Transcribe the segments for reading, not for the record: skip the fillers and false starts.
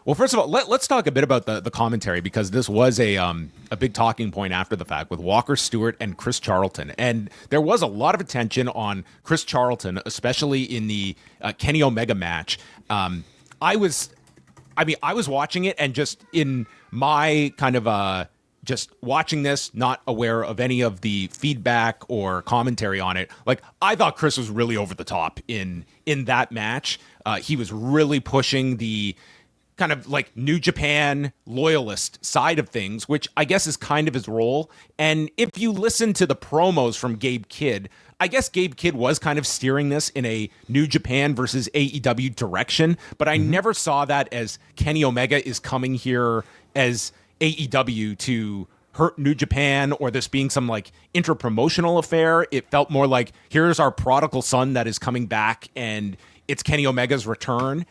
Well, first of all, let's talk a bit about the commentary, because this was a big talking point after the fact with Walker Stewart and Chris Charlton. And there was a lot of attention on Chris Charlton, especially in the Kenny Omega match. I was watching it, and just in my kind of just watching this, not aware of any of the feedback or commentary on it, like, I thought Chris was really over the top in that match. He was really pushing the kind of like New Japan loyalist side of things, which I guess is kind of his role. And if you listen to the promos from Gabe Kidd, I guess Gabe Kidd was kind of steering this in a New Japan versus AEW direction, but I never saw that as Kenny Omega is coming here as AEW to hurt New Japan, or this being some like interpromotional affair. It felt more like, here's our prodigal son that is coming back, and it's Kenny Omega's return.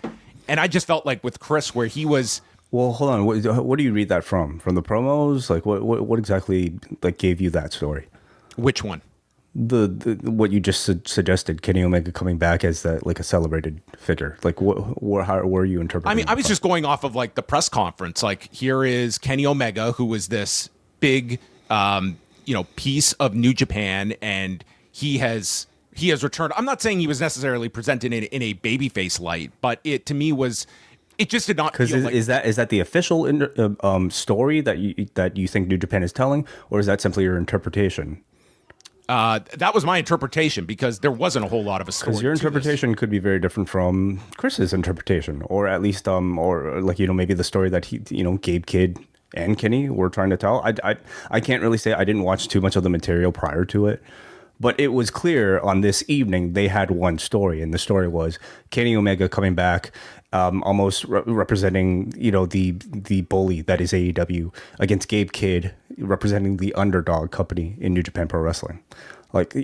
And I just felt like with Chris, where he was. Well, hold on. What do you read that from? From the promos? Like, what exactly like gave you that story? Which one? The what you just suggested, Kenny Omega coming back as that, like, a celebrated figure. Like, how were you interpreting? I mean, I was just going off of like the press conference. Like, here is Kenny Omega, who was this big, piece of New Japan, and he has returned. I'm not saying he was necessarily presented in a babyface light, but it to me was, it just did not. Because is that the official story that you think New Japan is telling, or is that simply your interpretation? That was my interpretation, because there wasn't a whole lot of a story. Because your interpretation could be very different from Chris's interpretation, or at least, or like, maybe the story that he, Gabe Kidd and Kenny were trying to tell. I can't really say. I didn't watch too much of the material prior to it, but it was clear on this evening they had one story, and the story was Kenny Omega coming back, almost representing, the bully that is AEW, against Gabe Kidd, representing the underdog company in New Japan Pro Wrestling. Like,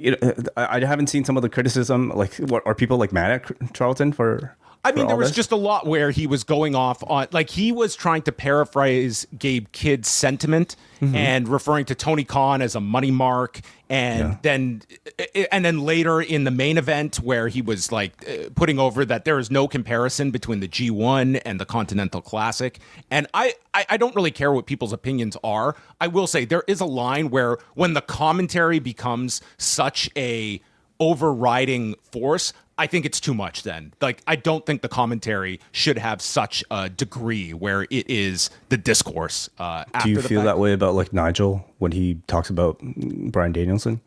I haven't seen some of the criticism. Like, what are people like mad at Charlton for? I mean, there was just a lot where he was going off on, like, he was trying to paraphrase Gabe Kidd's sentiment and referring to Tony Khan as a money mark. And then later in the main event, where he was like putting over that there is no comparison between the G1 and the Continental Classic. And I don't really care what people's opinions are. I will say there is a line where when the commentary becomes such a overriding force, I think it's too much then. Like, I don't think the commentary should have such a degree where it is the discourse. Do you feel that way about, like, Nigel when he talks about Bryan Danielson?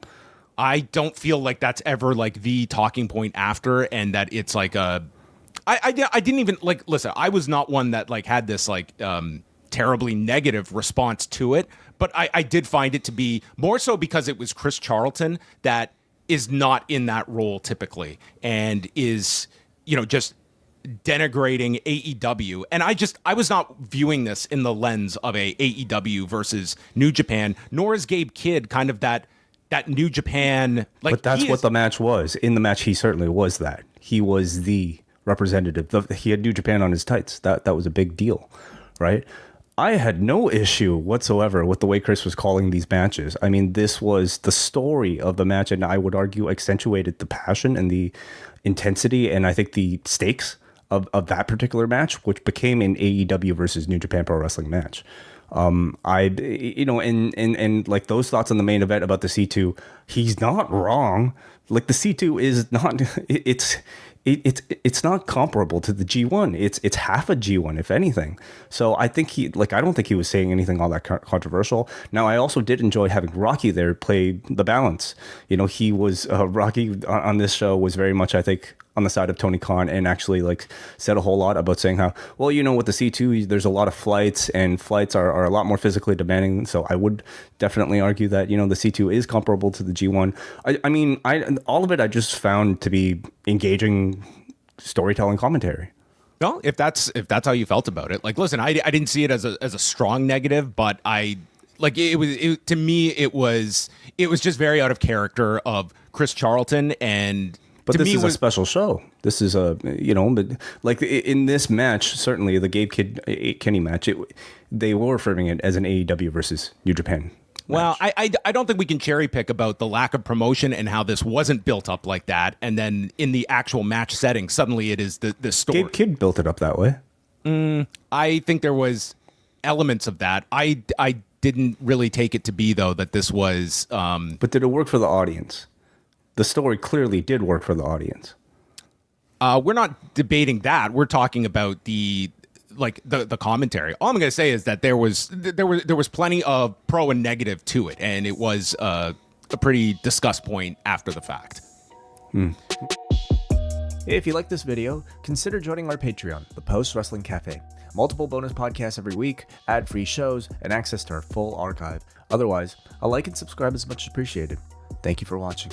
I don't feel like that's ever like the talking point after, and that it's like I didn't even like, listen, I was not one that like had this like terribly negative response to it, but I did find it to be more so because it was Chris Charlton that is not in that role typically, and is, just denigrating AEW. And I was not viewing this in the lens of a AEW versus New Japan, nor is Gabe Kidd kind of that New Japan. Like, but that's what the match was. In the match, he certainly was that. He was the representative. He had New Japan on his tights. That was a big deal, right? I had no issue whatsoever with the way Chris was calling these matches. I mean, this was the story of the match, and I would argue accentuated the passion and the intensity, and I think the stakes of that particular match, which became an AEW versus New Japan Pro Wrestling match. And like those thoughts on the main event about the C2, he's not wrong. Like, the C2 is not, it's not comparable to the G1. It's half a G1, if anything. So I think I don't think he was saying anything all that controversial. Now, I also did enjoy having Rocky there play the balance. He was Rocky on this show was very much, I think, on the side of Tony Khan, and actually like said a whole lot about saying how, well, with the C2, there's a lot of flights, and flights are a lot more physically demanding. So I would definitely argue that, the C2 is comparable to the G1. I mean, all of it I just found to be engaging storytelling commentary. Well, if that's how you felt about it, like, listen, I didn't see it as a strong negative, but to me, it was just very out of character of Chris Charlton. And but this is a special show. This is but like in this match, certainly the Gabe Kidd Kenny match, they were framing it as an AEW versus New Japan. Well, I don't think we can cherry pick about the lack of promotion and how this wasn't built up like that. And then in the actual match setting, suddenly it is the story. Gabe Kidd built it up that way. I think there was elements of that. I didn't really take it to be, though, that this was... But did it work for the audience? The story clearly did work for the audience. We're not debating that. We're talking about the commentary. All I'm going to say is that there was plenty of pro and negative to it, and it was a pretty discuss point after the fact. If you like this video, consider joining our Patreon, the Post Wrestling Cafe. Multiple bonus podcasts every week, ad-free shows, and access to our full archive. Otherwise, a like and subscribe is much appreciated. Thank you for watching.